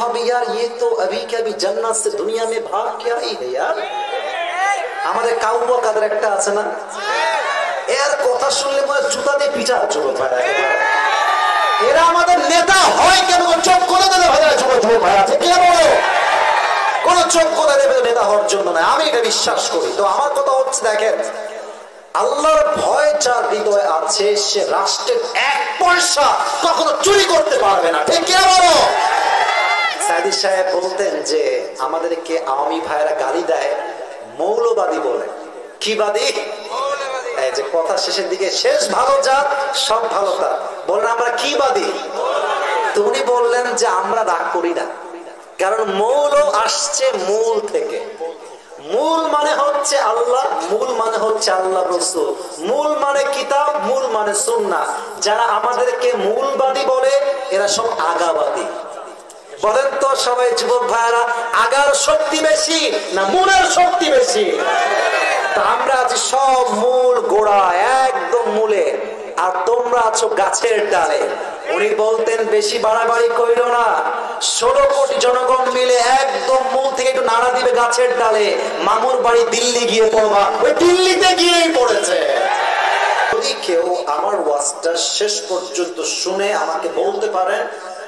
হবে यार ये तो अभी के अभी जन्नत से दुनिया में भाग क्या ही है यार। আমাদের কাউয়া কাদের একটা আছে না, এর কথা শুনলে মনে জুতা দিয়ে পিটা চলো ভাই। এরা আমাদের নেতা হয় কেন? চোখ করে দেবে ভাই, ছোট ছোট ভাই আছে কে বলো, কোন চোখ করে দেবে নেতা হওয়ার জন্য না, আমি এটা বিশ্বাস করি। তো আমার কথা হচ্ছে দেখেন, আল্লাহর ভয় যার হৃদয়ে আছে সে রাষ্ট্রের এক পয়সা কখনো চুরি করতে পারবে না, ঠিক কিনা বলো? সাইদি সাহেব বলতেন যে আমাদেরকে আওয়ামী ভাইয়েরা গালি দেয়, মৌলবাদী বলে। কি বাদী? এই যে কথা শেষের দিকে শেষ ভালো যার সব ভালো তার, বললেন আমরা কি বাদী? তো উনি বললেন যে আমরা রাগ করি না, কারণ মৌল আসছে মূল থেকে। মূল মানে হচ্ছে আল্লাহ, মূল মানে হচ্ছে আল্লাহ রাসূল, মূল মানে কিতাব, মূল মানে সুন্নাহ। যারা আমাদেরকে মূলবাদী বলে এরা সব আগাবাদী। বলেন তো সবাই যুবক ভাইরা, আগার শক্তি বেশি না মূলের শক্তি বেশি? তা আমরা আছি সব মূল গোড়া, একদম মূলে, আর তোমরা আছো গাছের ডালে। উনি বলতেন বেশি বাড়াবাড়ি কইরো না, 16 কোটি জনগণ মিলে একদম মূল থেকে একটু নাড়া দিবে গাছের ডালে, মামুর বাড়ি দিল্লি গিয়ে পড়বা, ওই দিল্লিতে গিয়েই পড়েছে। যদি কেউ আমার ওয়াজটা শেষ পর্যন্ত শুনে আমাকে বলতে পারেন,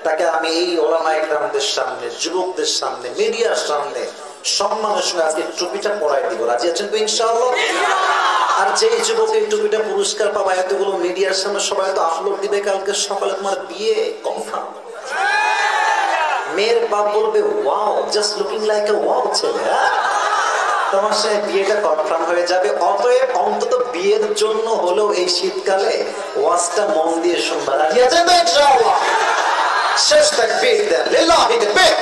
তাকে আমি এই ওলামা ইকরামদের সামনে, যুবকদের সামনে, মিডিয়ার সামনে সম্মানের সঙ্গে আজকে টুপিটা পরাই দিব। রাজি আছেন তো ইনশাআল্লাহ? আর যে যুবক এই টুপিটা পুরস্কার পাবা, এতগুলো মিডিয়ার সামনে সবাই তো আপলোড দিবে কালকে সকালে, তোমার বিয়ে কনফার্ম। মেয়ের বাপ বলবে wow, just looking like a wow ছেলে, তোমার সাথে বিয়েটা কনফার্ম হয়ে যাবে। অতএব অন্তত বিয়ের জন্য হলেও এই শীতকালে ওয়াজটা মন দিয়ে শুনবা। রাজি আছেন তো ইনশাআল্লাহ? শেষ তাকবীর দেন, লিল্লাহি তাকবীর।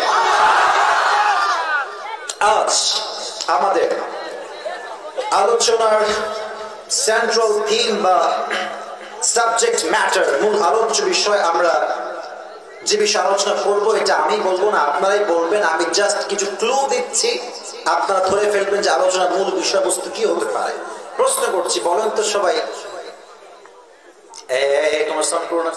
আজ আমাদের আলোচনার সেন্ট্রাল থিম বা সাবজেক্ট ম্যাটার, মূল আলোচ্য বিষয়, আমরা যে বিষয়ে আলোচনা করব এটা আমি বলবো না, আপনারাই বলবেন। আমি জাস্ট কিছু ক্লু দিচ্ছি, আপনারা ধরে ফেলবেন যে আলোচনার মূল বিষয়বস্তু কি হতে পারে। প্রশ্ন করছি, বলেন তো সবাই, তোমার সাউন্ড করো না।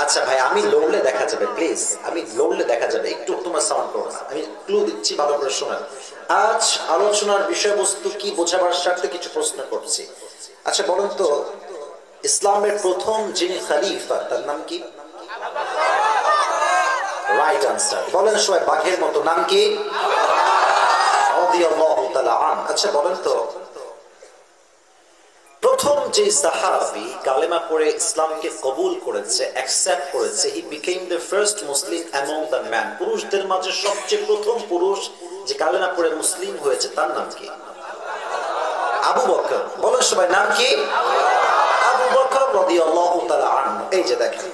আচ্ছা ভাই, আমি লড়লে দেখা যাবে, প্লিজ, আমি লড়লে দেখা যাবে, একটু তোমার সাউন্ড করো না। আমি ক্লু দিচ্ছি, ভালো করে শোনেন। আজ আলোচনার বিষয়বস্তু কি বোঝাবার স্বার্থে কিছু প্রশ্ন করছি। আচ্ছা বলেন তো, ইসলামের প্রথম যিনি খলিফা তার নাম কি? Right answer. বলেন সবাই বাঘের মতো, নাম কি? রাদিয়াল্লাহু তাআলা আনহু। আচ্ছা বলেন তো, প্রথম যে সাহাবী কালেমা পড়ে ইসলামকে কবুল করেছে, অ্যাকসেপ্ট করেছে, he became the first Muslim among the man, পুরুষদের মাঝে সবচেয়ে প্রথম পুরুষ যে কালেমা পড়ে মুসলিম হয়েছে তার নাম কি? আবু বকর। বলেন সবাই, নাম কি? আবু বকর রাদিয়াল্লাহু তাআলা আনহু। এই যে দেখেন,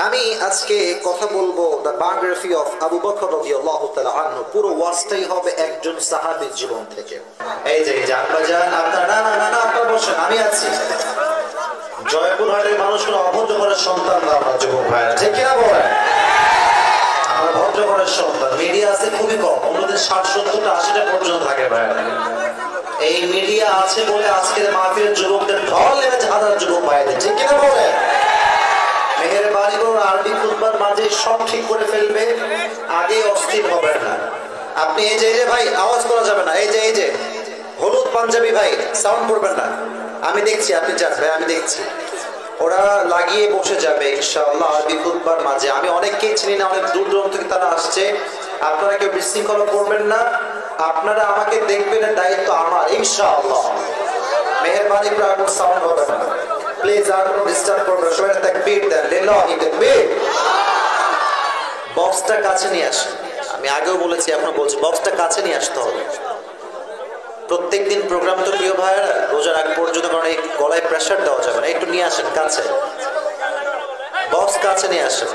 আমি আজকে কথা বলবো the biography of Abu Bakr রাদিয়াল্লাহু তাআলা আনহু। পুরো ওয়াজটাই হবে একজন সাহাবীর জীবন থেকে। এই যে আপনারা যান, আপনারা না আপনারা বসেন, আমি আছি। জয়পুরহাটের মানুষগুলো অভদ্র ঘরের সন্তান না আমরা যুবক ভাইরা, ঠিক কিনা বলেন? আমরা ভদ্র ঘরের সন্তান। মিডিয়া আছে খুবই কম, অন্যদের 60-70টা 80টা পর্যন্ত থাকে ভাইরা। এই মিডিয়া আছে বলে আজকের মাহফিলের যুবকদের ঢল নেমেছে হাজার যুবক ভাইদের, ঠিক কিনা বলেন? মেহেরবানি করে আরবি খুতবার মাঝে সব ঠিক করে ফেলবে, আগে অস্থির হবেন না আপনি। এই যে ভাই আওয়াজ করা যাবে না, এই যে হলুদ পাঞ্জাবি ভাই সাউন্ড করবেন না, আমি দেখছি, আপনি যান ভাই, আমি দেখছি। ওরা লাগিয়ে বসে যাবে ইনশাআল্লাহ আরবি খুতবার মাঝে। আমি অনেককেই চিনি না, অনেক দূর দূরান্ত থেকে তারা আসছে। আপনারা কেউ বিশৃঙ্খলা করবেন না, আপনারা আমাকে দেখবেন, দায়িত্ব আমার ইনশাআল্লাহ। মেহেরবানি করে আর সাউন্ড হবে না প্লিজ, আর কোনো ডিস্টার্ব করবেন না। সবাই তাকবীর দেন, লিল্লাহি তাকবীর। বক্সটা কাছে নিয়ে আসেন, আমি আগেও বলেছি, এখনো বলছি, বক্সটা কাছে নিয়ে আসতে হবে। প্রত্যেকদিন প্রোগ্রাম তো প্রিয় ভাইয়েরা, রোজার আগ পর্যন্ত, কারণ এই গলায় প্রেসার দেওয়া যাবে না, একটু নিয়ে আসেন কাছে, বক্স কাছে নিয়ে আসেন।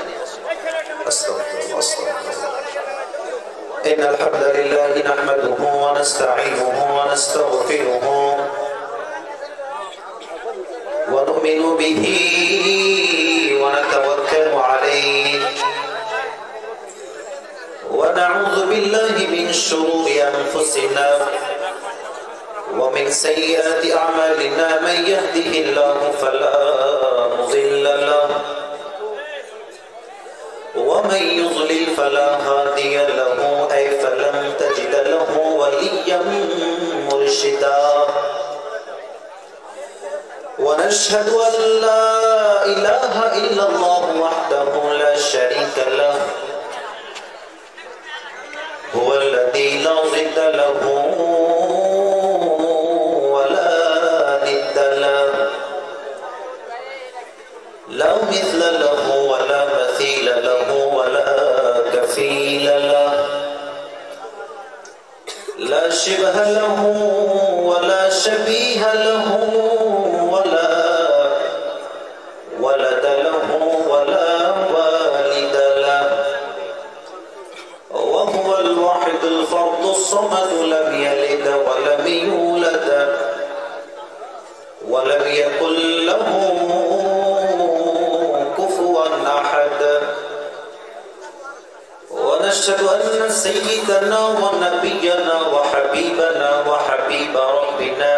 إن الحمد لله نحمده ونستعينه ونستغفره ونؤمن به ونتوكل عليه ونعوذ بالله من شرور أنفسنا ومن سيئات أعمالنا من يهده الله فلا مضل له ومن يضلل فلا هادي له أي فلن تجد له وليا مرشدا ونشهد أن لا إله إلا الله وحده لا شريك له هو الذي لا ضد له ولا ند له لا مثل له ولا مثيل له ولا كفيل له لا شبه له ولا شبيه له ولا ولد له ولا والد له وهو الواحد الفرد الصمد لم يلد ولم يولد ولم يكن له كفوا أحد ونشهد أن سيدنا ونبينا وحبيبنا وحبيب ربنا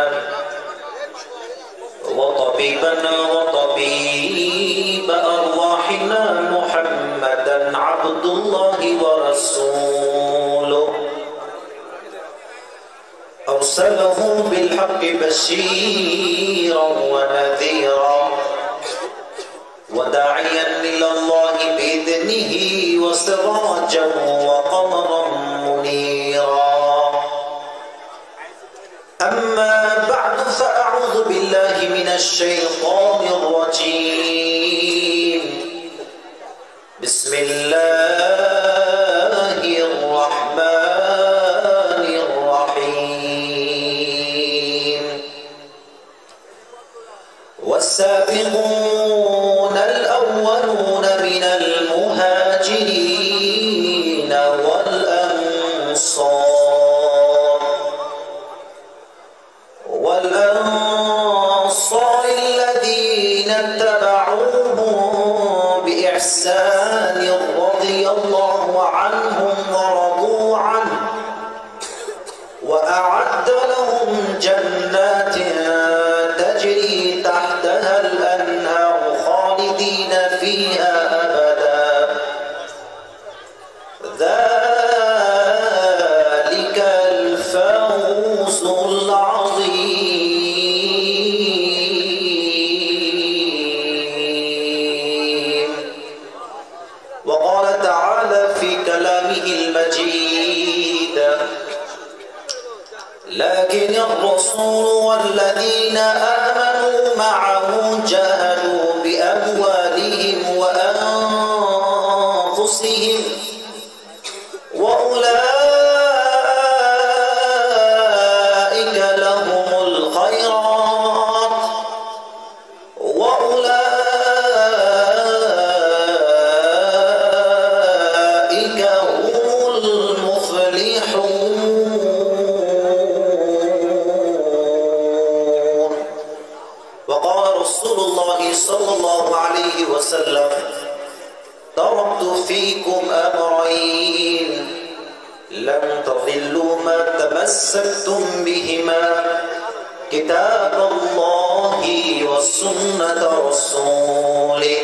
وطبيبنا وطبيب أرواحنا محمدا عبد الله ورسوله أرسله بالحق بشيرا ونذيرا وداعيا إلى الله بإذنه وسراجا وقمرا منيرا أما بعد فأعوذ بالله من الشيطان الرجيم بسم الله الرحمن الرحيم والسابقون الأولون من المهاجرين والأنصار الذين اتبعوهم بإحسان رضي الله عنهم ورضوا عنه وأعد لهم جنات تجري تحتها الأنهار خالدين فيها أبدا ذلك الفوز العظيم. وقال تعالى في كلامه المجيد لكن الرسول والذين آمنوا معه جاهدوا بأموالهم وأنفسهم وأولئك لهم الخيرات وأولئك هم المفلحون. وقال رسول الله صلى الله عليه وسلم تركت فيكم أمرين لن تضلوا ما تمسكتم بهما كتاب الله وسنة رسوله.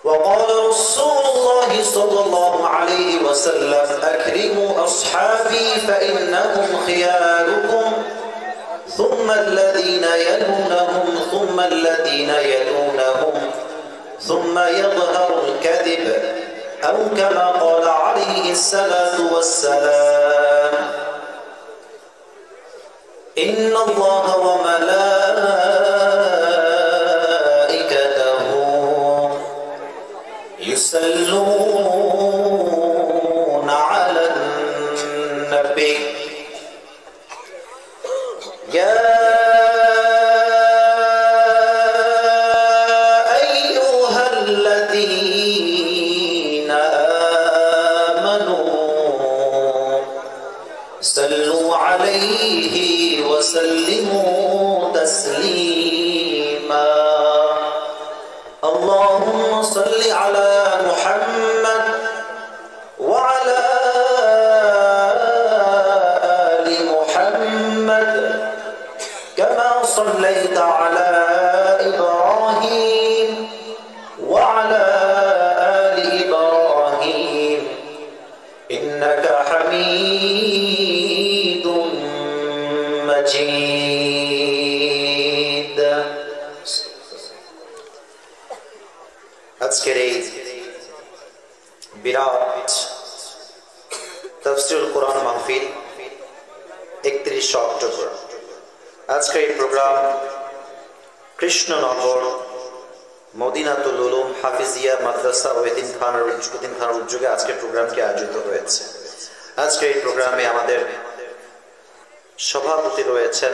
وقال رسول الله صلى الله عليه وسلم أكرموا أصحابي فإنهم خياركم ثم الذين يلونهم ثم الذين يلونهم ثم يظهر الكذب أو كما قال عليه الصلاة والسلام إن الله وملائكته يصلون على النبي يا أيها الذين آمنوا صلوا عليه وسلموا تسليما. اللهم صل على محمد وعلى آل محمد كما صليت على إبراهيم وعلى আজকের এই বিরাট তাফসীরুল কোরআন মাহফিল 31 অক্টোবর। আজকের এই প্রোগ্রাম কৃষ্ণনগর মদিনাতুল উলুম হাফিজিয়া মাদ্রাসা ও এতিমখানার উদ্যোগে আজকের প্রোগ্রামটি আয়োজিত হয়েছে। আজকের এই প্রোগ্রামে আমাদের সভাপতি রয়েছেন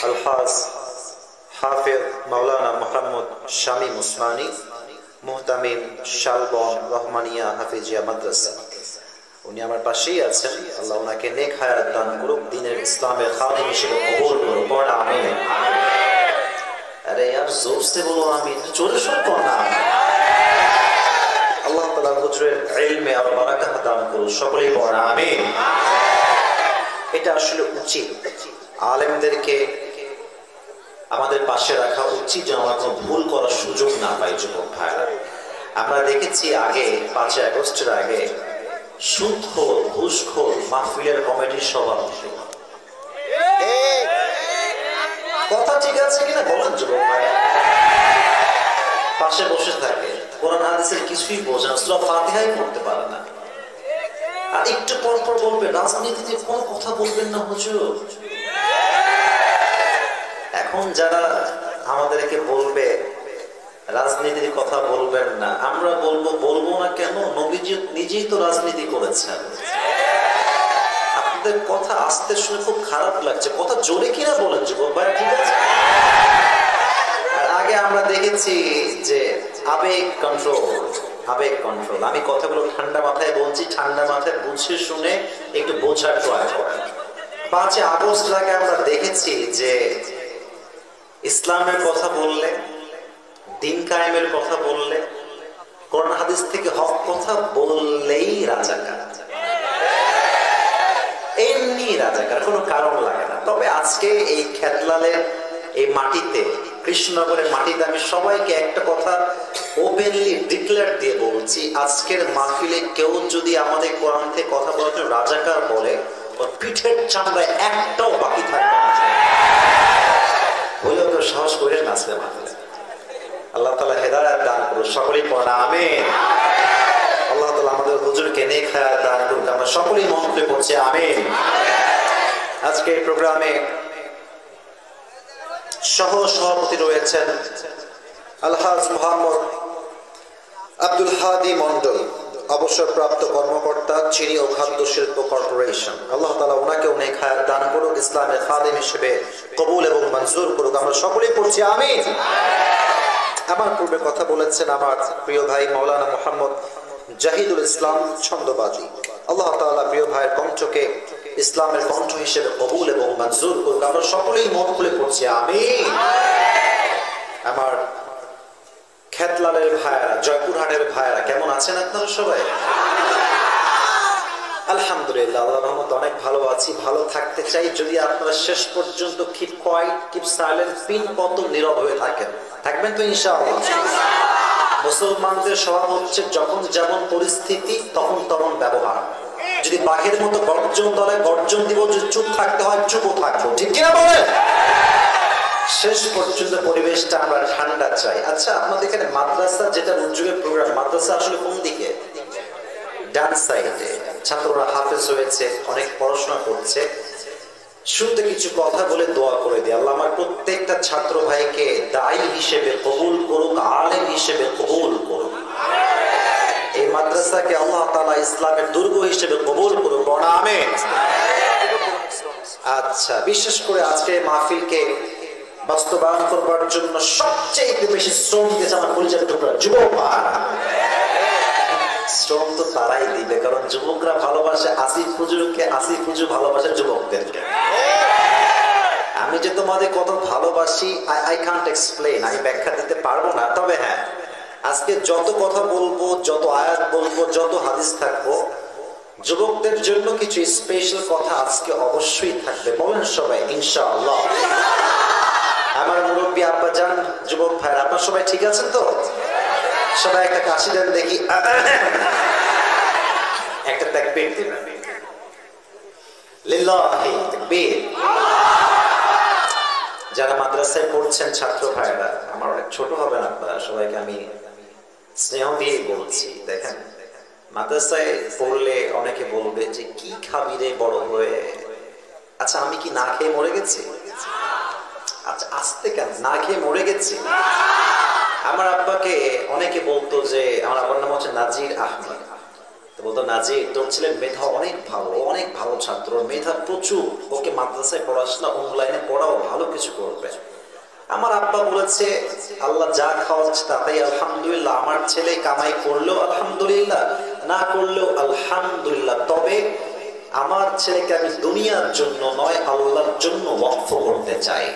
আলহাজ হাফেজ মাওলানা মোহাম্মদ শামীম উসমানী, মুহতামিম শালবন রহমানিয়া হাফিজিয়া মাদ্রাসা। উনি আমার পাশেই আছেন। আল্লাহ ওনাকে নেক হায়াত দান করুক, দ্বীনের ইসলামের খাদিম হিসেবে কবুল করুক। পড়া আমিন। আরে यार जोर से बोलो आमीन, জোরে সব পড়া। আল্লাহ তাআলা হুজুরের ইলমে আর বারাকাত দান করুন, সকলেই পড়া আমিন। এটা আসলে উচিত, আলেমদেরকে আমাদের পাশে রাখা উচিত যেন আমরা কোনো ভুল করার সুযোগ না পাই। যুবক ভাইরা, আমরা দেখেছি আগে 5 আগস্টের আগে সুদখোর ঘুষখোর মাহফিলের কমিটির সভাপতি। কথা ঠিক আছে কিনা বলেন যুবক ভাই? পাশে বসে থাকে, কোরআন হাদিসের কিছুই বোঝে না, সূরা ফাতিহাই পড়তে পারে না, আর একটু পর পর বলবে রাজনীতিতে কোনো কথা বলবেন না হুজুর। এখন যারা আমাদেরকে বলবে রাজনীতির কথা বলবেন না, আমরা বলবো না কেন? নবীজি নিজেই তো রাজনীতি করেছেন। আপনাদের কথা আসতে শুনে খুব খারাপ লাগছে, কথা জোরে কিনা বলেন যুবক ভাই, ঠিক আছে? আর আগে আমরা দেখেছি যে আবেগ কন্ট্রোল। আমি কথাগুলো ঠান্ডা মাথায় বলছি, ঠান্ডা মাথায় বুঝে শুনে একটু বোঝার ট্রাই করেন। 5 আগস্ট আগে আমরা দেখেছি যে ইসলামের কথা বললে, দিন কায়েমের কথা বললে, কোরআন হাদিস থেকে হক কথা বললেই রাজাকার, এমনি রাজাকার, কোনো কারণ লাগে না। তবে আজকে এই খেতলালের এই মাটিতে, কৃষ্ণনগরের মাটিতে আমি সবাইকে একটা কথা ওপেনলি ডিক্লেয়ার দিয়ে বলছি, আজকের মাহফিলে কেউ যদি আমাদের কোরআন থেকে কথা বলার জন্য রাজাকার বলে, ওর পিঠের চামড়ায় একটাও বাকি থাকবে না। বলে ওকে সাহস করে নাচবে মাহফিলে। আল্লাহ তাআলা হেদায়েত দান করুন, সকলেই পড়া আমিন। আল্লাহ তাআলা আমাদের হুজুরকে নেক হায়াত দান করুন, আমরা সকলেই মন খুলে পড়ছি আমিন। আজকে এই প্রোগ্রামে সহ সভাপতি রয়েছেন আলহাজ মোহাম্মদ আব্দুল হাদি মন্ডল, অবসরপ্রাপ্ত কর্মকর্তা, চিনি ও খাদ্য শিল্প কর্পোরেশন। আল্লাহ তাআলা ওনাকে অনেক হায়াত দান করুক, ইসলামের খাদিম হিসেবে কবুল এবং মঞ্জুর করুক, আমরা সকলেই পড়ছি আমিন। আমার পূর্বে কথা বলেছেন আমার প্রিয় ভাই মাওলানা মোহাম্মদ জাহিদুল ইসলাম ছন্দবাজি। আল্লাহ তাআলা প্রিয় ভাইয়ের কণ্ঠকে ইসলামের কণ্ঠ হিসেবে কবুল এবং মঞ্জুর করুক, আমরা সকলেই মন খুলে পড়ছি আমিন। আমার খেতলালের ভাইয়েরা, জয়পুরহাটের ভাইয়েরা কেমন আছেন আপনারা সবাই? আলহামদুলিল্লাহ, আল্লাহর রহমতে অনেক ভালো আছি, ভালো থাকতে চাই। যদি আপনারা শেষ পর্যন্ত keep quiet, keep silent, pin পতন নীরব হয়ে থাকবেন তো ইনশাআল্লাহ। মুসলমানদের স্বভাব হচ্ছে যখন যেমন পরিস্থিতি তখন তেমন ব্যবহার। যদি বাঘের মতো গর্জন দলে গর্জন দিব, যদি চুপ থাকতে হয় চুপও থাকবো, ঠিক কিনা বলেন? শেষ পর্যন্ত পরিবেশটা আমরা ঠান্ডা চাই। আচ্ছা, আপনাদের এখানে মাদ্রাসা যেটা উদ্যোগের প্রোগ্রাম, মাদ্রাসা আসলে কোন দিকে? ডান সাইডে। ছাত্ররা হাফেজ হয়েছে, অনেক পড়াশোনা করছে। শুরুতে কিছু কথা বলে দোয়া করে দিই, আল্লাহ আমার প্রত্যেকটা ছাত্র ভাইকে দায়ী হিসেবে কবুল করুক, আলেম হিসেবে কবুল করুক। এই মাদ্রাসাকে আল্লাহ তাআলা ইসলামের দুর্গ হিসেবে কবুল করুক, আমিন। আচ্ছা, বিশেষ করে আজকে মাহফিলকে বাস্তবায়ন করবার জন্য সবচেয়ে বেশি শ্রম দিয়েছে আমার পরিচয় টুকরা যুবকরা। শ্রম তো তারাই দিবে, কারণ যুবকরা ভালোবাসে আসিফ হুজুরকে, আসিফ হুজুর ভালোবাসে যুবকদেরকে। আমি যে তোমাদের কত ভালোবাসি আই কান্ট এক্সপ্লেইন, আমি ব্যাখ্যা দিতে পারবো না। তবে হ্যাঁ, আজকে যত কথা বলবো, যত আয়াত বলবো, যত হাদিস থাকবো, যুবকদের জন্য কিছু স্পেশাল কথা আজকে অবশ্যই থাকবে। বলেন সবাই ইনশাআল্লাহ। আমার মুরব্বী আব্বা জান, যুবক ভাই, আপনারা সবাই ঠিক আছেন তো? সবাই একটা কাশি দেন দেখি, একটা তাকবীর দিন, লিল্লাহি তাকবীর। যারা মাদ্রাসায় পড়ছেন ছাত্র ভাইরা, আমার অনেক ছোট হবেন আপনারা, সবাইকে আমি স্নেহ দিয়ে বলছি, দেখেন মাদ্রাসায় পড়লে অনেকে বলবে যে কি খাবি রে বড় হয়ে। আচ্ছা আমি কি না খেয়ে মরে গেছি? আচ্ছা আসতে কেন, না খেয়ে মরে গেছি? আমার আব্বাকে অনেকে বলতো যে, আমার আব্বার নাম হচ্ছে নাজির আহমেদ, তো বলতো নাজির তোর ছেলের মেধা অনেক ভালো, অনেক ভালো ছাত্র, মেধা প্রচুর, ওকে মাদ্রাসায় পড়াশোনা অনলাইনে পড়াও, ভালো কিছু করবে। আমার আব্বা বলেছে আল্লাহ যা খাওয়াচ্ছে তাতেই আলহামদুলিল্লাহ, আমার ছেলে কামাই করলেও আলহামদুলিল্লাহ, না করলেও আলহামদুলিল্লাহ, তবে আমার ছেলেকে আমি দুনিয়ার জন্য নয় আল্লাহর জন্য ওয়াকফ করতে চাই।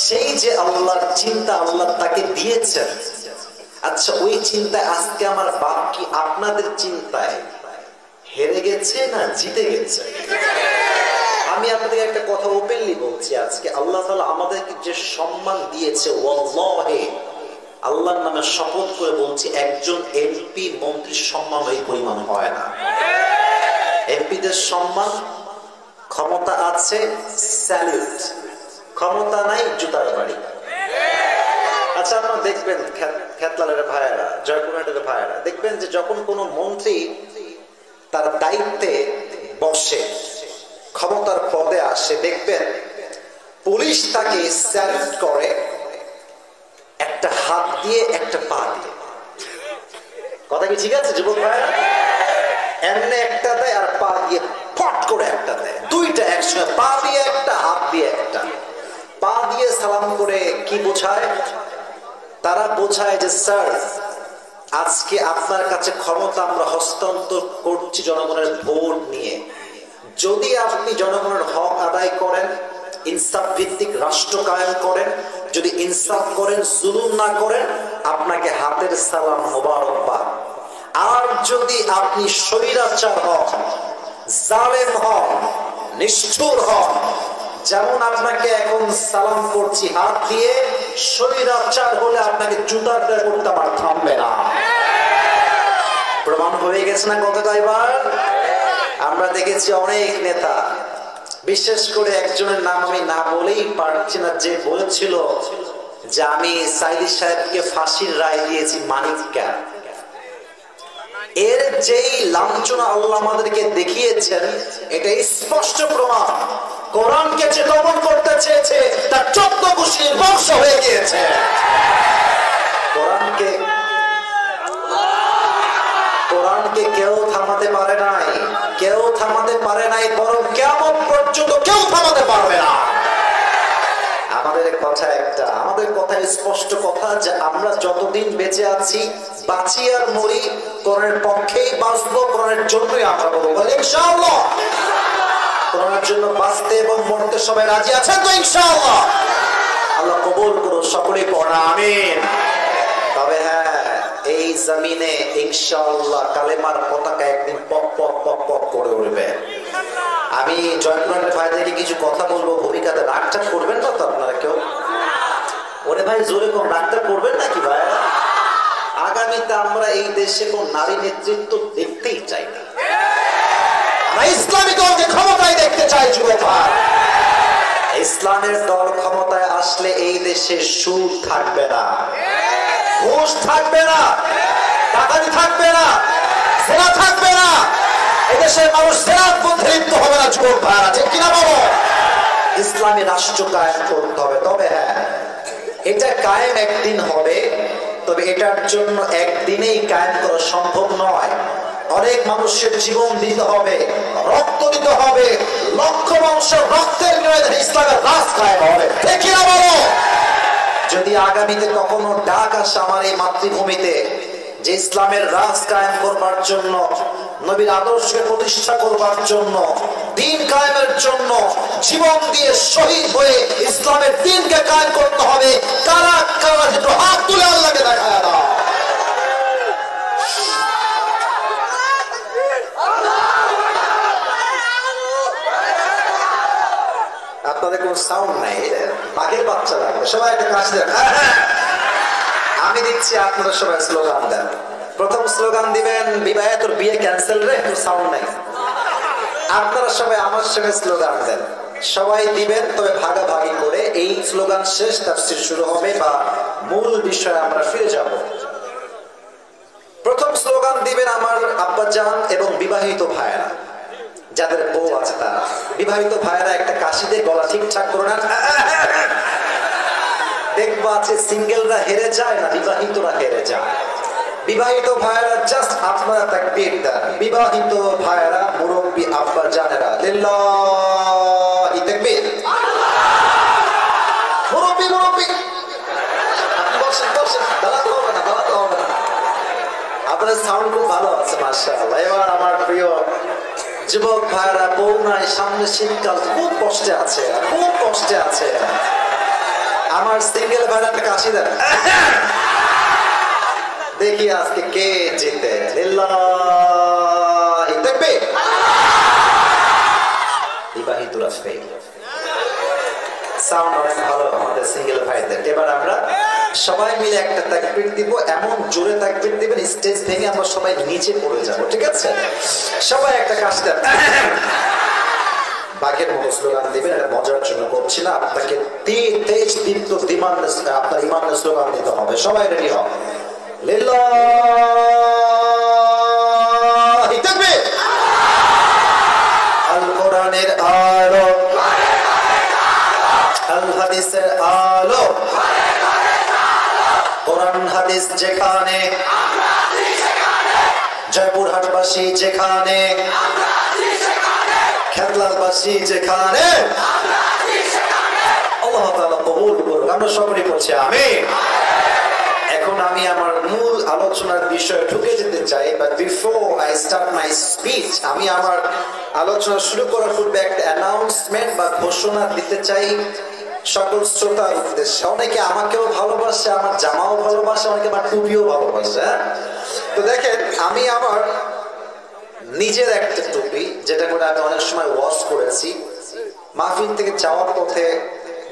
সেই যে আল্লাহর চিন্তা আল্লাহ তাকে দিয়েছেন, আচ্ছা ওই চিন্তায় আজকে আমার বাপ কি আপনাদের চিন্তায় হেরে গেছে না জিতে গেছে? আমি আপনাদের একটা কথা ওপেনলি বলছি, আজকে আল্লাহ তাআলা আমাদেরকে যে সম্মান দিয়েছে, ওয়াল্লাহি আল্লাহর নামে শপথ করে বলছি, একজন এমপি মন্ত্রীর সম্মান এই পরিমাণ হয় না। এমপিদের সম্মান, ক্ষমতা আছে স্যালুট, ক্ষমতা নাই জুতার বাড়ি। আচ্ছা আপনারা দেখবেন খেতলালের ভাইয়েরা, জয়পুরহাটের ভাইয়েরা, দেখবেন যে যখন কোনো মন্ত্রী তার দায়িত্বে বসে, ক্ষমতার পদে আসে, দেখবেন পুলিশ তাকে স্যালুট করে একটা হাত দিয়ে একটা পা দিয়ে। কথা কি ঠিক আছে যুবক ভাইয়েরা? এমনি একটা দেয় আর পা দিয়ে ফট করে একটা দেয়, দুইটা একসঙ্গে, পা দিয়ে একটা হাত দিয়ে একটা। পা দিয়ে সালাম করে কি বোঝায়? তারা বোঝায় যে স্যার আজকে আপনার কাছে ক্ষমতা আমরা হস্তান্তর করছি জনগণের ভোট নিয়ে, যদি আপনি জনগণের হক আদায় করেন, ইনসাফ ভিত্তিক রাষ্ট্র কায়েম করেন, যদি ইনসাফ করেন, জুলুম না করেন, আপনাকে হাতের সালাম, মোবারকবাদ। আর যদি আপনি স্বৈরাচার হন, জালেম হন, নিষ্ঠুর হন, যেমন আপনাকে এখন সালাম করছি হাত দিয়ে, স্বৈরাচার হলে আপনাকে জুতার দেয় করতে আমার থামবে না। প্রমাণ হয়ে গেছে না কতটা? এবার আমরা দেখেছি অনেক নেতা, বিশেষ করে একজনের নাম আমি না বলেই পারছি না, যে বলেছিল যে আমি সাইদি সাহেবকে ফাঁসির রায় দিয়েছি মানিককা। এর যেই লাঞ্ছনা আল্লাহ আমাদেরকে দেখিয়েছেন, এটা স্পষ্ট প্রমাণ কোরআনকে যে দমন করতে চেয়েছে তার 14 গোষ্ঠীর বংশ হয়ে গিয়েছে। কোরআনকে কেউ থামাতে পারে নাই, কেউ থামাতে পারে নাই, বরং কিয়ামত পর্যন্ত কেউ থামাতে পারবে না। আমাদের কথা একটা, আমাদের কথা স্পষ্ট কথা, যে আমরা যতদিন বেঁচে আছি, বাঁচি আর মরি কোরআনের পক্ষেই বাঁচবো, কোরআনের জন্যই আমরা বলবো ইনশাআল্লাহ। কোরআনের জন্য বাঁচতে এবং মরতে সবাই রাজি আছেন তো ইনশাআল্লাহ? আল্লাহ কবুল করুন, সকলেই পড়া আমিন। তবে হ্যাঁ, এই জমিনে ইনশাআল্লাহ কালেমার পতাকা একদিন পক পক পক পক করে উঠবে। আমি জয়পুরহাটের ভাইদেরকে কিছু কথা বলবো, ভূমিকাতে রাগটা করবেন না তো আপনারা কেউ? ওরে ভাই জোরে কোন রাগটা করবেন নাকি ভাই? আগামীতে আমরা এই দেশে কোন নারী নেতৃত্ব দেখতেই চাই না, আমরা ইসলামী দলকে ক্ষমতায় দেখতে চাই যুবক ভাই। ইসলামের দল ক্ষমতায় আসলে এই দেশে সুদ থাকবে না, ঘুষ থাকবে না, ডাকাতি থাকবে না, জেনা থাকবে না, এদেশের মানুষ জেনার মধ্যে লিপ্ত হবে না যুবক ভাইরা, ঠিক কিনা বলো? ইসলামী রাষ্ট্র কায়েম করতে হবে। তবে হ্যাঁ, এটা কায়েম একদিন হবে, তবে এটার জন্য একদিনেই কায়েম করা সম্ভব নয়। অনেক মানুষের জীবন দিতে হবে, রক্ত দিতে হবে, লক্ষ মানুষের রক্তের বিনিময়ে ইসলামের রাজ কায়েম হবে, ঠিক কিনা বলো? যদি আগামীতে কখনো ডাক আসে আমার এই মাতৃভূমিতে যে ইসলামের রাজ কায়েম করবার জন্য, নবীর আদর্শকে প্রতিষ্ঠা করবার জন্য, দ্বীন কায়েমের জন্য জীবন দিয়ে শহীদ হয়ে ইসলামের দ্বীনকে কায়েম করতে হবে, কারা কারা একটু হাত তুলে আল্লাহকে দেখায় দাও। আপনাদের কোন সাউন্ড নাই, বাঘের বাচ্চা লাগবে, সবাই একটা কাজ দেন। আমি দিচ্ছি, আপনারা সবাই স্লোগান দেন। প্রথম স্লোগান দিবেন বিবাহে তোর বিয়ে ক্যান্সেল রে, তোর সাউন্ড নাই। আপনারা সবাই আমার সঙ্গে স্লোগান দেন, সবাই দিবেন, তবে ভাগাভাগি করে। এই স্লোগান শেষ, তাফসীর শুরু হবে বা মূল বিষয়ে আমরা ফিরে যাব। আমার আব্বা জান এবং বিবাহিত ভাইয়েরা, যাদের বউ আছে তারা, বিবাহিত ভাইয়েরা একটা কাশিতে গলা ঠিকঠাক করে না, দেখবো আছে সিঙ্গেলরা হেরে যায় না বিবাহিতরা হেরে যায়। বিবাহিত ভাইয়েরা জাস্ট আপনারা তাকবীর দেন, বিবাহিত ভাইয়েরা মুরব্বী আব্বা জানেরা লিল্লাহি তাকবীর। মুরব্বী মুরব্বী আপনি বসেন বসেন, দাঁড়াতে হবে না, দাঁড়াতে হবে না। আপনার সাউন্ড খুব ভালো আছে মাশাআল্লাহ। এবার আমার প্রিয় যুবক ভাইয়েরা, বউ নাই, সামনে শীতকাল, খুব কষ্টে আছে, খুব কষ্টে আছে। আমার সিঙ্গেল ভাইরা একটা কাশি দেন, দেখি আজকে কে জিতে। লিল্লাহি তাকবীর। বিবাহিতরা ফেল, সাউন্ড অনেক ভালো আমাদের সিঙ্গেল ভাইদের। এবার আমরা সবাই মিলে একটা তাকবীর দিব, এমন জোরে তাকবীর দিবেন স্টেজ ভেঙে আমরা সবাই নিচে পড়ে যাব, ঠিক আছে? সবাই একটা কাশি দেন, বাঘের মতো স্লোগান দিবেন। এটা মজার জন্য করছি না, আপনাকে তেজ দীপ্ত আপনার ইমানের স্লোগান দিতে হবে। সবাই রেডি হন। লিল্লাহি তাকবীর। আল কোরআনের আলো, আল হাদিসের আলো, কোরআন হাদিস যেখানে, জয়পুরহাটবাসী যেখানে, খেতলালবাসী যেখানে, আল্লাহ তাআলা কবুল করুন। আমরা সকলেই পড়ছি আমিন। এখন আমি আমার মূল আলোচনার বিষয়ে ঢুকে যেতে চাই, but before I start my speech, আমি আমার আলোচনা শুরু করার পূর্বে একটা অ্যানাউন্সমেন্ট বা ঘোষণা দিতে চাই সকল শ্রোতার উদ্দেশ্যে। অনেকে আমাকেও ভালোবাসে, আমার জামাও ভালোবাসে, অনেকে আমার টুপিও ভালোবাসে। তো দেখেন, আমি আমার নিজের একটা টুপি, যেটা করে আমি অনেক সময় ওয়াশ করেছি, মাহফিল থেকে যাওয়ার পথে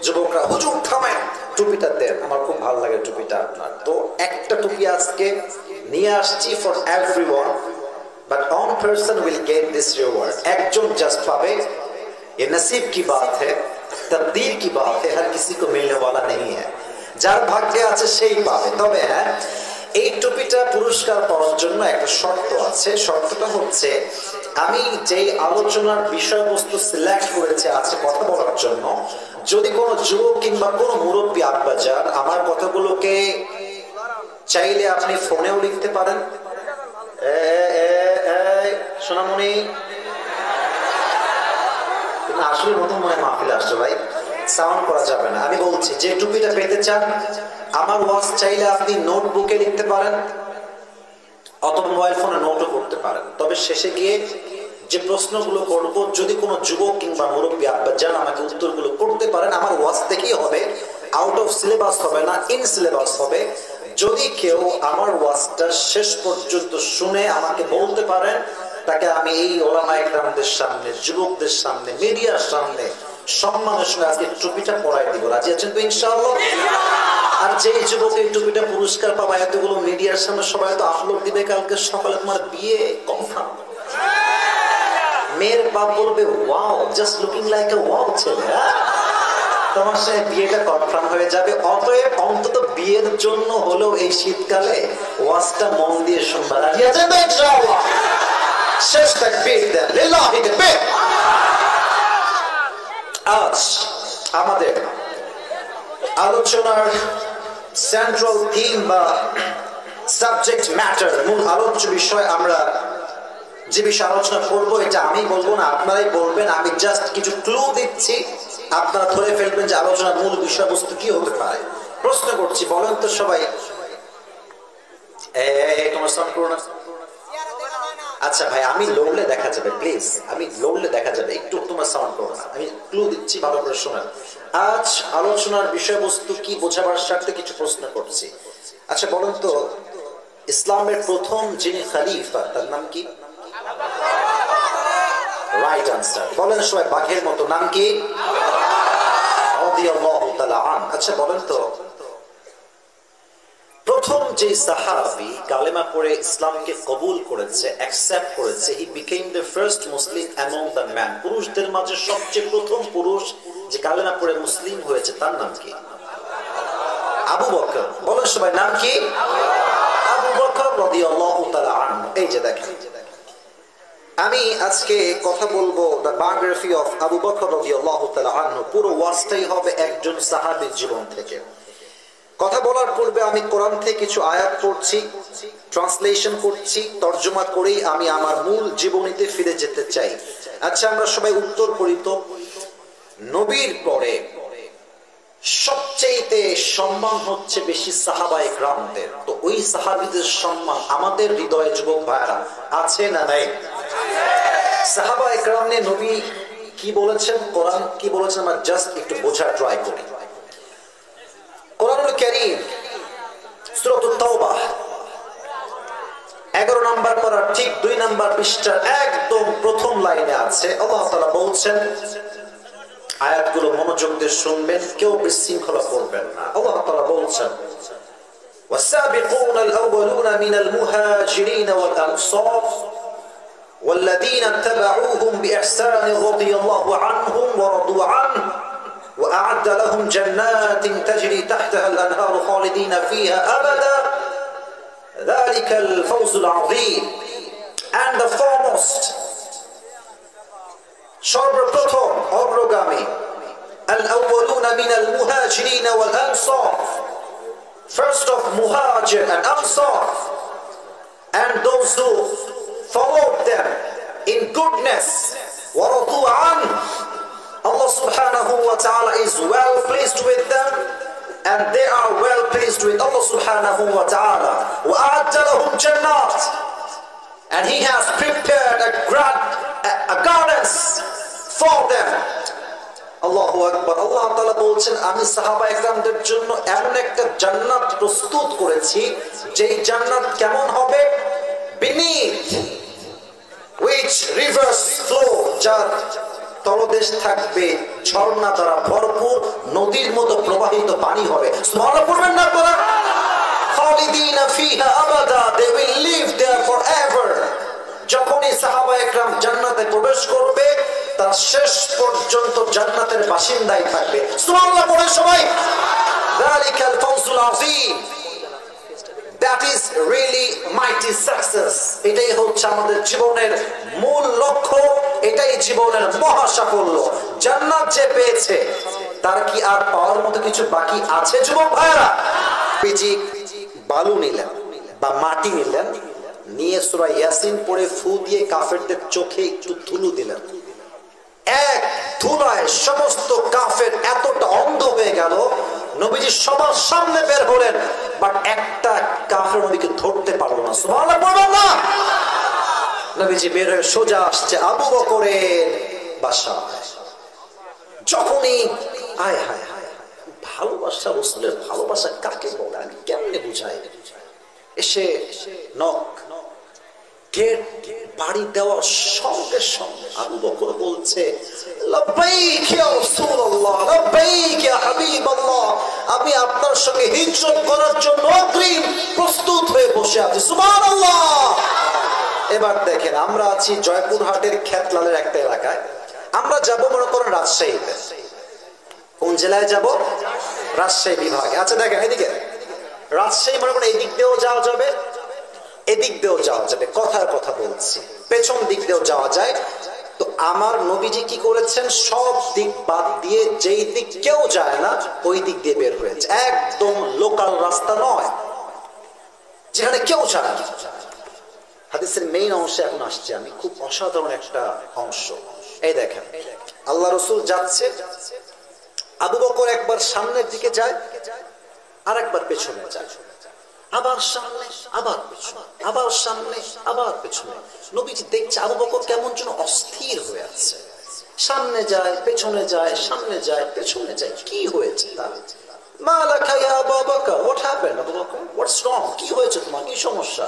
যুবকরা হুজুর থামেন, টুপিটা দেন, আমার খুব ভালো লাগে টুপিটা আপনার। তো একটা টুপি আজকে নিয়ে আসছি for everyone, but one person will get this reward। একজন জাস্ট পাবে, ये नसीब की बात है, तकदीर की बात है, हर किसी को मिलने वाला नहीं है। যার ভাগ্যে আছে সেই পাবে। তবে হ্যাঁ, এই টুপিটা পুরস্কার পাওয়ার জন্য একটা শর্ত আছে। শর্তটা হচ্ছে, আমি যেই আলোচনার বিষয়বস্তু সিলেক্ট করেছি আছে কথা বলার জন্য, যদি কোনো যুবক কিংবা কোনো মুরব্বী আব্বা যান আমার কথাগুলোকে চাইলে আপনি ফোনেও লিখতে পারেন। সোনামণি আসলে নতুন মনে মাহফিল আসছে ভাই, সাউন্ড করা যাবে না। আমি বলছি, যে টুপিটা পেতে চান আমার ওয়াজ চাইলে আপনি নোটবুকে লিখতে পারেন অথবা মোবাইল ফোনে নোটও করতে পারেন। তবে শেষে গিয়ে যে প্রশ্নগুলো করব, যদি কোনো যুবক কিংবা মুরব্বী আব্বা যান আমাকে উত্তরগুলো করতে পারেন, আমার ওয়াজ থেকেই হবে, আউট অফ সিলেবাস হবে না, ইন সিলেবাস হবে। যদি কেউ আমার ওয়াজটা শেষ পর্যন্ত শুনে আমাকে বলতে পারেন, তাকে আমি এই ওলামা ইকরামদের সামনে, যুবকদের সামনে, মিডিয়ার সামনে সম্মানের সঙ্গে আজকে টুপিটা পরাই দিব। রাজি আছেন তো ইনশাআল্লাহ? আর যে যুবক এই টুপিটা পুরস্কার পাবে, এতগুলো মিডিয়ার সামনে সবাই তো আপলোড দিবে কালকে সকালে, তোমার বিয়ে কনফার্ম। মেয়ের বাপ বলবে wow, just looking like a wow ছেলে, তোমার সাথে বিয়েটা কনফার্ম হয়ে যাবে। অতএব অন্তত বিয়ের জন্য হলেও এই শীতকালে ওয়াজটা মন দিয়ে শুনবা। রাজি আছেন তো ইনশাআল্লাহ? শেষ তাকবীর দেন, লিল্লাহি তাকবীর। আজ আমাদের আলোচনার সেন্ট্রাল থিম বা সাবজেক্ট ম্যাটার, মূল আলোচ্য বিষয়, আমরা যে বিষয়ে আলোচনা করবো এটা আমি বলবো না, আপনারাই বলবেন। আমি জাস্ট কিছু ক্লু দিচ্ছি, আপনারা ধরে ফেলবেন যে আলোচনার মূল বিষয়বস্তু কি হতে পারে। প্রশ্ন করছি, বলেন তো সবাই। তোমার সাউন্ড করো না। আচ্ছা ভাই, আমি লড়লে দেখা যাবে, প্লিজ, আমি লড়লে দেখা যাবে, একটু তোমার সাউন্ড করো না। আমি ক্লু দিচ্ছি, ভালো করে শোনেন। আজ আলোচনার বিষয়বস্তু কি বোঝাবার স্বার্থে কিছু প্রশ্ন করছি। আচ্ছা বলেন তো, ইসলামের প্রথম যিনি খলিফা তার নাম কি? Right answer. বলেন সবাই বাঘের মতো, নাম কি? রাদিয়াল্লাহু তাআলা আন। আচ্ছা বলেন তো, প্রথম যে সাহাবী কালেমা পড়ে ইসলামকে কবুল করেছে, অ্যাকসেপ্ট করেছে, he became the first Muslim among the man, পুরুষদের মাঝে সবচেয়ে প্রথম পুরুষ যে কালেমা পড়ে মুসলিম হয়েছে তার নাম কি? আবু বকর। বলেন সবাই নাম কি? আবু বকর রাদিয়াল্লাহু তাআলা আনহু। এই যে দেখেন, আমি আজকে কথা বলবো the biography of Abu Bakr রাদিয়াল্লাহু তাআলা আনহু। পুরো ওয়াজটাই হবে একজন সাহাবীর জীবন থেকে। কথা বলার পূর্বে আমি কোরআন থেকে কিছু আয়াত পড়ছি, ট্রান্সলেশন করছি, তর্জমা করেই আমি আমার মূল জীবনীতে ফিরে যেতে চাই। আচ্ছা, আমরা সবাই উত্তর করি তো, নবীর পরে সবচেয়ে সম্মান হচ্ছে বেশি সাহাবায়ে কেরামদের, তো ওই সাহাবীদের সম্মান আমাদের হৃদয়ে যুবক ভাইরা আছে না নাই? সাহাবায়ে কেরাম নিয়ে নবী কি বলেছেন, কোরআন কি বলেছেন, আমরা জাস্ট একটু বোঝার ট্রাই করি। কোরআনুল কারীম সূরাতুত তাওবা 11 নম্বর পারা ঠিক 2 নম্বর পৃষ্ঠার একদম প্রথম লাইনে আছে, আল্লাহ তাআলা বলছেন, আয়াতগুলো মনোযোগ দিয়ে শুনবেন, কেউ বিশৃঙ্খলা করবেন না। আল্লাহ তাআলা বলছেন, ওয়াসাবিকুনা আল-আউওয়ালুনা মিনাল মুহাজিরিন ওয়াল আনসার والذين اتبعوهم بإحسان رضي الله عنهم ورضوا عنه وأعد لهم جنات تجري تحتها الأنهار خالدين فيها أبدا ذلك الفوز العظيم. And the foremost, সর্বপ্রথম অগ্রগামী, الأولون من المهاجرين والأنصار, first of Muhajir and Ansar, and those who followed them in goodness, ورضوا عنه, Allah subhanahu wa ta'ala is well pleased with them and they are well pleased with Allah subhanahu wa ta'ala. وَأَعَدَّ لَهُمْ جَنَّاتٍ, and He has prepared a gardens for them. Allahu Akbar. Allah Ta'ala বলছেন, আমি সাহাবায়ে কেরামদের জন্য এমন একটা জান্নাত প্রস্তুত করেছি, যেই জান্নাত কেমন হবে, beneath which rivers flow, যার তলদেশ থাকবে ঝর্ণা দ্বারা ভরপুর, নদীর মতো প্রবাহিত পানি হবে। সুবহানাল্লাহ পড়বেন না আপনারা? খালিদিনা ফিহা আবাদা, they will live there forever. যখনই সাহাবায়ে কেরাম জান্নাতে প্রবেশ করবে, তার শেষ পর্যন্ত জান্নাতের বাসিন্দাই থাকবে। সুবহানাল্লাহ পড়ে সবাই। যালিকাল ফাওজুল আযীম, that is really mighty success. এটাই হচ্ছে আমাদের জীবনের মূল লক্ষ্য, এটাই জীবনের মহা সাফল্য। জান্নাত যে পেয়েছে, তার কি আর পাওয়ার মতো কিছু বাকি আছে যুবক ভাইরা? পিজি বালু নিলেন বা মাটি নিলেন, নিয়ে সূরা ইয়াসিন পড়ে ফু দিয়ে কাফেরদের চোখে একটু ধুলো দিলেন, এক ধুলায় সমস্ত কাফের এতটা অন্ধ হয়ে গেল, নবীজি সবার সামনে বের হলেন, বাট একটা কাফের নবীকে ধরতে পারলো না। সুবহানাল্লাহ বলবেন না? নবীজি বের হয়ে সোজা আসছে আবু বকরের বাসায়। যখনই আয় হায় হায়, ভালোবাসা, রাসূলের ভালোবাসা কাকে বলে আমি কেমনে বুঝাই, এসে নক, গেট বাড়ি দেওয়ার সঙ্গে সঙ্গে আবু বকর বলছে, লাব্বাইক ইয়া রাসূলুল্লাহ, লাব্বাইক ইয়া হাবিবাল্লাহ, আমি আপনার সঙ্গে হিজরত করার জন্য অগ্রিম প্রস্তুত হয়ে বসে আছি। সুবহানাল্লাহ। এবার দেখেন, আমরা আছি জয়পুরহাটের খেতলালের একটা এলাকায়, আমরা যাব মনে করেন রাজশাহীতে। কোন জেলায় যাব? রাজশাহী বিভাগে। আচ্ছা দেখেন, এদিকে রাজশাহী মনে করেন এদিক দিয়েও যাওয়া যাবে, এদিক দিয়েও যাওয়া যাবে, কথার কথা বলছি, পেছন দিক দিয়েও যাওয়া যায়। তো আমার নবীজি কি করেছেন, সব দিক বাদ দিয়ে যেই দিক কেউ যায় না ওই দিক দিয়ে বের হয়েছে, একদম লোকাল রাস্তা নয়, যেখানে কেউ যায় না। হাদিসের মেইন অংশে এখন আসছে আমি, খুব অসাধারণ একটা অংশ। এই দেখেন, আল্লাহ রাসূল যাচ্ছে, আবু বকর একবার সামনের দিকে যায়, আর একবার পেছনে যায়, আবার সামনে, আবার পেছনে, আবার সামনে, আবার পেছনে। নবীজি দেখছে আবু বকর কেমন যেন অস্থির হয়ে আছে, সামনে যায়, পেছনে যায়, সামনে যায়, পেছনে যায়। কি হয়েছে তার? মা লাকা ইয়া আবু বকর, হোয়াট হ্যাপেন্ড আবু বকর, হোয়াটস রং, কি হয়েছে তোমার, কি সমস্যা?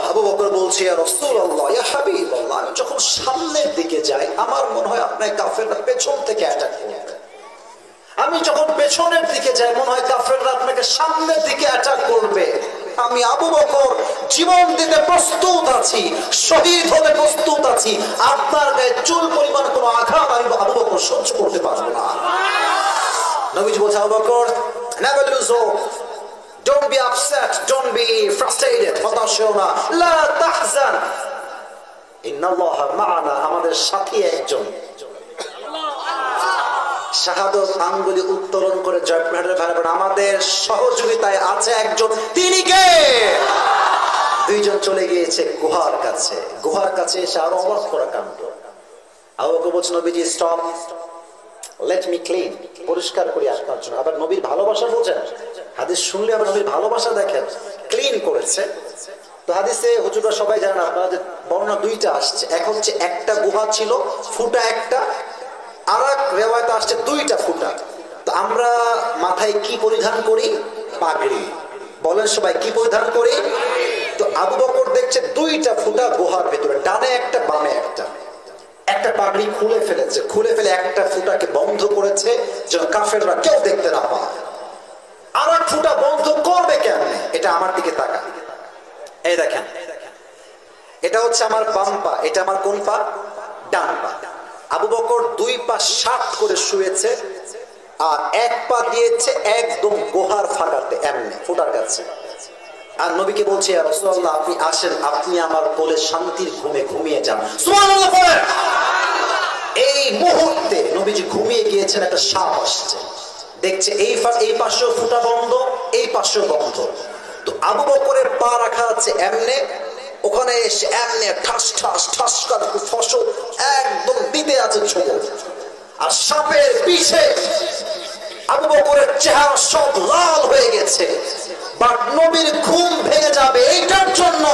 আবু বকর বলছে, ইয়া রাসূলুল্লাহ, ইয়া হাবিবাল্লাহ, আমি যখন সামনের দিকে যাই আমার মনে হয় আপনার কাফেররা পেছন থেকে অ্যাটাক করবে, আমি যখন পেছনের দিকে যাই মনে হয় কাফেররা আপনাকে সামনের দিকে অ্যাটাক করবে। আমি আবু বকর জীবন দিতে প্রস্তুত আছি, শহীদ হতে প্রস্তুত আছি, আপনার গায়ে চুল পরিমাণ কোনো আঘাত আমি আবু বকর সহ্য করতে পারবো না। নবীজি বলছে, Abu Bakr, never lose hope, Don't be upset, don't be frustrated, হতাশ হও না, লা তাহজান ইন্নাল্লাহা মা'ানা, আমাদের সাথী একজন। শাহাদত আঙ্গুলি উত্তোলন করে জয়পুরহাটের ভাই বোন, আমাদের সহযোগিতায় আছে একজন, তিনি কে? দুইজন চলে গিয়েছে গুহার কাছে। গুহার কাছে এসে আরো অবাক করা কাণ্ড। আবু বকর বলছেন, নবীজি স্টপ, লেট মি ক্লিন, পরিষ্কার করি আপনার জন্য। আবার নবীর ভালোবাসা বোঝেন, হাদিস শুনলে আবার নবীর ভালোবাসা দেখেন, ক্লিন করেছে। তো হাদিসে হুজুররা সবাই জানেন, আপনাদের বর্ণনা দুইটা আসছে। এক হচ্ছে একটা গুহা ছিল, ফুটা একটা, আর এক রেওয়ায়তে আসছে দুইটা ফুটা। তো আমরা মাথায় কি পরিধান করি? পাগড়ি। বলেন সবাই, কি পরিধান করি? তো আবু বকর দেখছে দুইটা ফুটা গুহার ভেতরে, ডানে একটা বামে একটা। একটা পাগড়ি খুলে ফেলেছে, খুলে ফেলে একটা ফুটাকে বন্ধ করেছে যেন কাফেররা কেউ দেখতে না পায়। আর এক ফুটা বন্ধ করবে কেমনে? এটা আমার দিকে তাকা, এই দেখেন, এটা হচ্ছে আমার বাম পা, এটা আমার কোন পা? ডান পা। আবু বকর দুই পা সাত করে শুয়েছে, আর এক পা দিয়েছে একদম গুহার ফাঁকাতে, এমনি ফুটার কাছে। আর নবীকে বলছে, ইয়া রাসূলুল্লাহ, আপনি আসেন, আপনি আমার কোলে শান্তির ঘুমে ঘুমিয়ে যান। সুবহানাল্লাহ বলেন। এই মুহূর্তে নবীজি ঘুমিয়ে গিয়েছেন, একটা সাপ আসছে, দেখছে এই পাশেও ফুটা বন্ধ, এই পাশেও বন্ধ। তো আবু বকরের পা রাখা আছে এমনে, ওখানে এসে এমনে ঠাস ঠাস ঠাস করে ফসল একদম দিতে আছে ছোট। আর সাপের পিছে আবু বকরের চেহারা সব লাল হয়ে গেছে। বাট নবীর ঘুম ভেঙে যাবে এইটার জন্য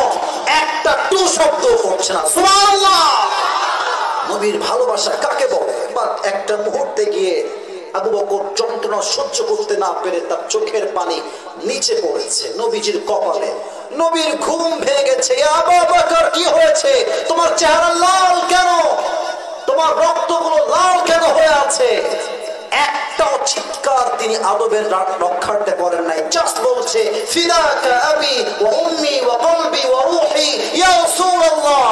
একটা টু শব্দ করছে না। সুবহানাল্লাহ। নবীর ভালোবাসা কাকে বলে? বাট একটা মুহূর্তে গিয়ে আবু বকর যন্ত্রণা সহ্য করতে না পেরে তার চোখের পানি নিচে পড়েছে নবীজির কপালে। নবীর ঘুম ভেঙে গেছে। আবু বকর, কি হয়েছে? তোমার চেহারা লাল কেন? তোমার রক্তগুলো লাল কেন হয়ে আছে? একটাও চিৎকার তিনি আদবের রক্ষার্থে করেন নাই, জাস্ট বলছে, ফিদাকা আবি ওয়া উম্মি ওয়া কলবি ওয়া রূহি ইয়া রাসূলুল্লাহ,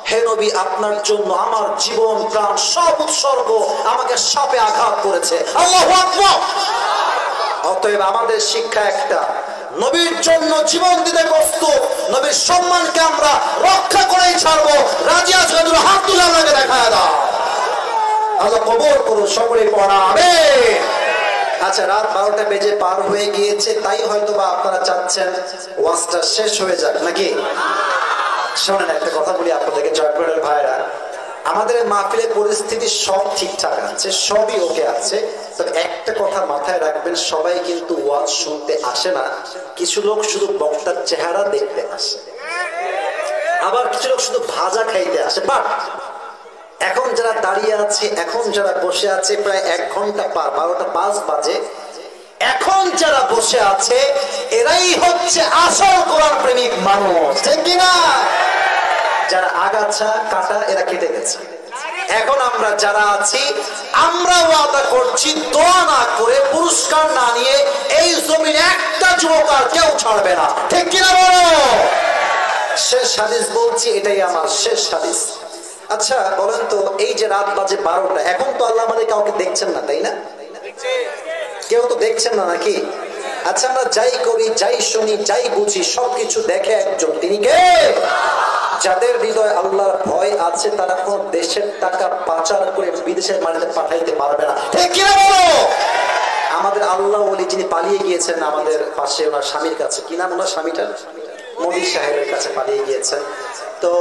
হে নবী, আপনার জন্য আমার জীবন প্রাণ সব উৎসর্গ। আমাকে সাপে আঘাত করেছে। আল্লাহু আকবার। অতএব আমাদের শিক্ষা একটা, নবীর জন্য জীবন দিতে প্রস্তুত, নবীর সম্মানকে আমরা রক্ষা করেই ছাড়বো। রাজি আছো? হাত তুলে আমাকে দেখায় দাও। আল্লাহ কবুল করুন, সকলে পড়া আমিন। আচ্ছা, রাত 12টা বেজে পার হয়ে গিয়েছে, তাই হয়তো বা আপনারা চাচ্ছেন ওয়াজটা শেষ হয়ে যাক, নাকি? শোনেন, একটা কথা বলি আপনাদেরকে, জয়পুরের ভাইরা, আমাদের মাহফিলের পরিস্থিতি সব ঠিকঠাক আছে, সবই ওকে আছে। তবে একটা কথা মাথায় রাখবেন, সবাই কিন্তু ওয়াজ শুনতে আসে না। কিছু লোক শুধু বক্তার চেহারা দেখতে আসে, আবার কিছু লোক শুধু ভাজা খাইতে আসে। বাট এখন যারা দাঁড়িয়ে আছে, এখন যারা বসে আছে, প্রায় 1 ঘন্টা পার, 12টা 5 বাজে, এখন যারা বসে আছে এরাই হচ্ছে আসল কোরআন প্রেমিক মানুষ, ঠিক কিনা? যারা আগাছা কাটা এরা কেটে গেছে। এখন আমরা যারা আছি, আমরা ওয়াদা করছি, দোয়া না করে, পুরস্কার না নিয়ে এই জমিন একটা যুবক আর কেউ ছাড়বে না, ঠিক কিনা বলো? শেষ হাদিস বলছি, এটাই আমার শেষ হাদিস। আচ্ছা বলেন তো, এই যে রাত বাজে 12টা, এখন তো আল্লাহ আমাদের কাউকে দেখছেন না, তাই না? কেউ তো দেখছেন না, নাকি? আচ্ছা, আমরা যাই করি, যাই শুনি, যাই বুঝি, সবকিছু দেখে একজন, তিনি কে? যাদের হৃদয়ে আল্লাহর ভয় আছে, তারা কোন দেশের টাকা পাচার করে বিদেশের মাটিতে পাঠাইতে পারবে না, ঠিক কিনা বলো? আমাদের আল্লাহ ওলি যিনি পালিয়ে গিয়েছেন আমাদের পাশে, ওনার স্বামীর কাছে, কি নাম ওনার স্বামীটার? মোদী সাহেবের কাছে পালিয়ে গিয়েছেন। তো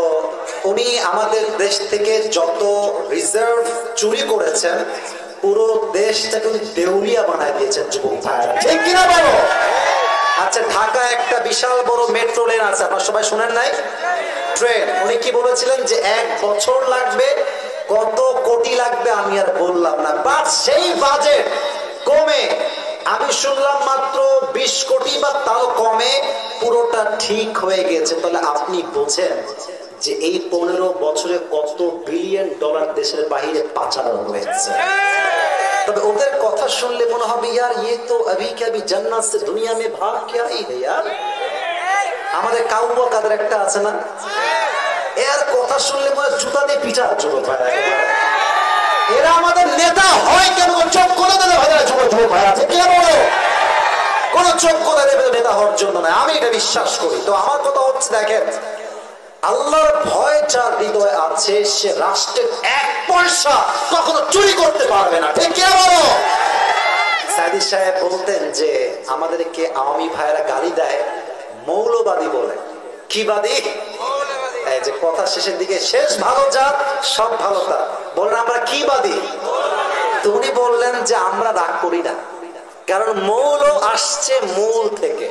উনি আমাদের দেশ থেকে যত রিজার্ভ চুরি করেছেন, পুরো দেশটাকে উনি দেউলিয়া বানায় দিয়েছেন, যুবক ভাইরা, ঠিক কিনা বলো? আচ্ছা, ঢাকা একটা বিশাল বড় মেট্রো লেন আছে, আপনারা সবাই শুনেন নাই? ট্রেন। উনি কি বলেছিলেন যে 1 বছর লাগবে, কত কোটি লাগবে আমি আর বললাম না। বাট সেই বাজেট কমে আমি শুনলাম মাত্র 20 কোটি বা তাও কমে পুরোটা ঠিক হয়ে গেছে। তাহলে আপনি বোঝেন যে এই 15 বছরে কত বিলিয়ন ডলার দেশের বাইরে পাচার হয়েছে। তবে ওদের কথা শুনলে মনে হবে, ইয়ার ये तो अभी के अभी जन्नत से दुनिया में भाग क्या ही है यार। আমাদের কাউয়া কাদের একটা আছে না, এর কথা শুনলে মনে জুতা দিয়ে পিটার জন্য ভাই। এরা আমাদের নেতা হয় কেন? চোখ করে দেবে ভাই, ছোট ছোট ভাই আছে, কে বলো? কোন যোগ্যতা দেবে নেতা হওয়ার জন্য নয়, আমি এটা বিশ্বাস করি। তো আমার কথা হচ্ছে, দেখেন আল্লাহর ভয় যার হৃদয়ে আছে সে রাষ্ট্রের এক পয়সা কখনো চুরি করতে পারবে না, ঠিক কিনা বলো? সাইদি সাহেব বলতেন যে আমাদেরকে আওয়ামী ভাইয়েরা গালি দেয় মৌলবাদী বলে। কি বাদী? এই যে কথা শেষের দিকে, শেষ ভালো যার সব ভালো তার, বলেন আমরা কি বাদী? তো উনি বললেন যে আমরা রাগ করি না, কারণ মৌল আসছে মূল থেকে।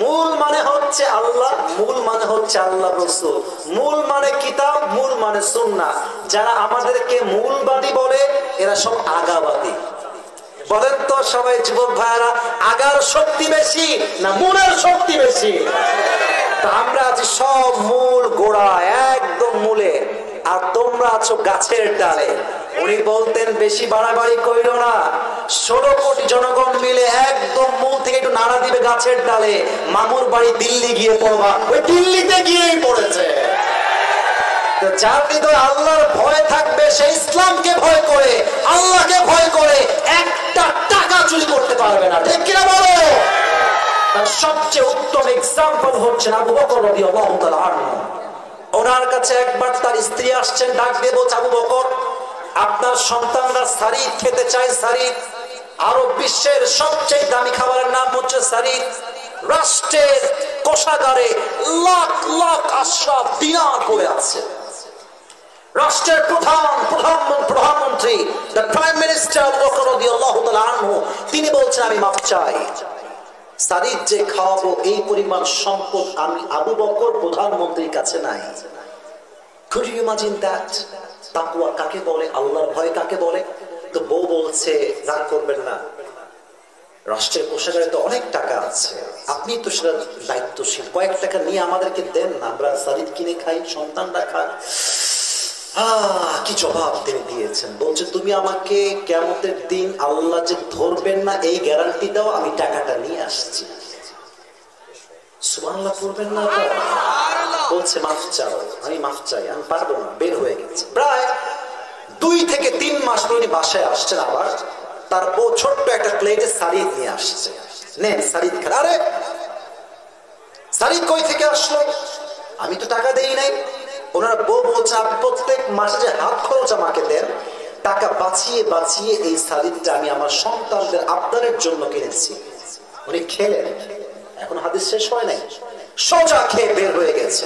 মূল মানে হচ্ছে আল্লাহ, মূল মানে হচ্ছে আল্লাহ রাসূল, মূল মানে কিতাব, মূল মানে সুন্নাহ। যারা আমাদেরকে মূলবাদী বলে এরা সব আগাবাদী। বলেন তো সবাই যুবক ভাইরা, আগার শক্তি বেশি না মূলের শক্তি বেশি? তা আমরা আছি সব মূল গোড়া, একদম মূলে, আর তোমরা আছো গাছের ডালে। উনি বলতেন বেশি বাড়াবাড়ি কইরো না, 16 কোটি জনগণ মিলে একদম মূল থেকে একটু নাড়া দিবে গাছের ডালে, মামুর বাড়ি দিল্লি গিয়ে পড়বা, ওই দিল্লিতে গিয়েই পড়েছে। যার হৃদয়ে আল্লাহর ভয় থাকবে সে ইসলামকে ভয় করে, আল্লাহকে ভয় করে, একটা টাকা চুরি করতে পারবে না, ঠিক কিনা বলো? তার সবচেয়ে উত্তম এক্সাম্পল হচ্ছে আবু বকর রাদিয়াল্লাহু তাআলা আনহু। ওনার কাছে একবার তার স্ত্রী আসছেন, ডাক দিয়ে বলছে, আবু বকর আপনার সন্তানরা সারিদ খেতে চায়। সারিদ আরব বিশ্বের সবচেয়ে দামি খাবারের নাম হচ্ছে সারিদ। রাষ্ট্রের কোষাগারে লাখ লাখ আশরাফ দিনার পড়ে আছে। রাষ্ট্রের প্রধানমন্ত্রী the prime minister Abu Bakr রাদিয়াল্লাহু তাআলা আনহু, তিনি বলছেন আমি মাফ চাই, সারিদ যে খাওয়াবো এই পরিমাণ সম্পদ আমি আবু বকর প্রধানমন্ত্রীর কাছে নাই। Could you imagine that? তাকওয়া কাকে বলে, আল্লাহর ভয় কাকে বলে? তো বউ বলছে রাগ করবেন না, রাষ্ট্রের কোষাগারে তো অনেক টাকা আছে, আপনি তো সেটা দায়িত্বশীল, কয়েক টাকা নিয়ে আমাদেরকে দেন না, আমরা সারিদ কিনে খাই, সন্তানরা খায়। কি জবাব তিনি দিয়েছেন, বলছে তুমি আমাকে কিয়ামতের দিন আল্লাহ যে ধরবেন না এই গ্যারান্টি দাও, আমি টাকাটা নিয়ে আসছি। সুবহানাল্লাহ পড়বেন না? বলছে মাফ চাও। আমি মাফ চাই, আমি পারবো না, বের হয়ে গেছে। প্রায় 2 থেকে 3 মাস উনি বাসায় আসছেন, আবার তার বউ ছোট্ট একটা প্লেটে সারিদ নিয়ে আসছে, নেন সারিদ খান। আরে সারিদ কই থেকে আসলো? আমি তো টাকা দেই নাই। ওনার বউ বলছে আপনি প্রত্যেক মাসে যে হাত খরচ আমাকে দেন, টাকা বাঁচিয়ে বাঁচিয়ে এই সারিদটা আমি আমার সন্তানদের আবদারের জন্য কিনেছি। উনি খেলেন, এখন হাদিস শেষ হয় নাই, সোজা খেয়ে বের হয়ে গেছে।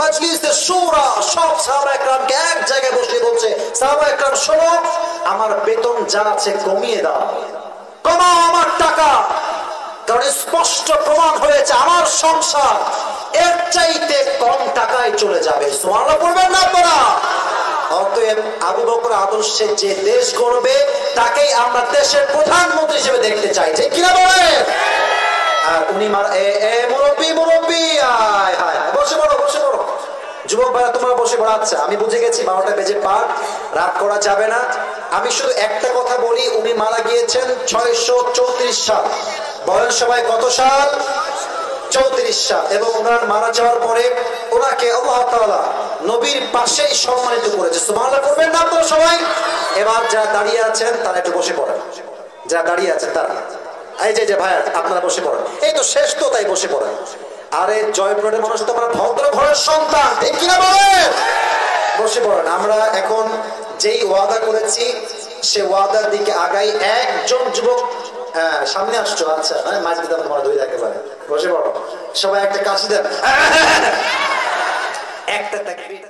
মাজলিসে শুরা সব সাহাবায়ে কেরামকে এক জায়গায় বসিয়ে বলছে, সাহাবায়ে কেরাম শোনো, আমার বেতন যা আছে কমিয়ে দাও, কমাও আমার টাকা, কারণ স্পষ্ট প্রমাণ হয়েছে আমার সংসার এর চাইতে কম টাকায় চলে যাবে। সুবহানাল্লাহ পড়বেন না আপনারা? অতএব আবু বকর আদর্শে যে দেশ গড়বে তাকেই আমরা দেশের প্রধানমন্ত্রী হিসেবে দেখতে চাই, ঠিক কিনা বলেন? আর উনি মুরব্বী মুরব্বী, আয় হায় বসে পড়ো বসে পড়ো। যুবক ভাইরা তোমরা বসে পড়ো। আচ্ছা আমি বুঝে গেছি 12টা বেজে পার, রাত করা যাবে না। আমি শুধু একটা কথা বলি, উনি মারা গিয়েছেন 634 সাল। বলেন সবাই কত সাল? 34 সাল। এবং ওনার মারা যাওয়ার পরে ওনাকে আল্লাহ তাআলা নবীর পাশেই সম্মানিত করেছে। সুবহানাল্লাহ করবেন না আপনারা সবাই? এবার যারা দাঁড়িয়ে আছেন তারা একটু বসে পড়েন, যারা দাঁড়িয়ে আছেন তারা, এই যে ভাইয়া আপনারা বসে পড়েন, এই তো শেষ তো, তাই বসে পড়েন। আরে জয়পুরের মানুষ তো আমরা ভদ্র ঘরের সন্তান, ঠিক কিনা বলেন? বসে পড়েন। আমরা এখন যেই ওয়াদা করেছি সে ওয়াদার দিকে আগাই। একজন যুবক সামনে আসছো, আচ্ছা মাঝ দিতাম তোমার দুই একেবারে, বসে পড়ো সবাই, একটা কাশি দেন, একটা তাকবীর।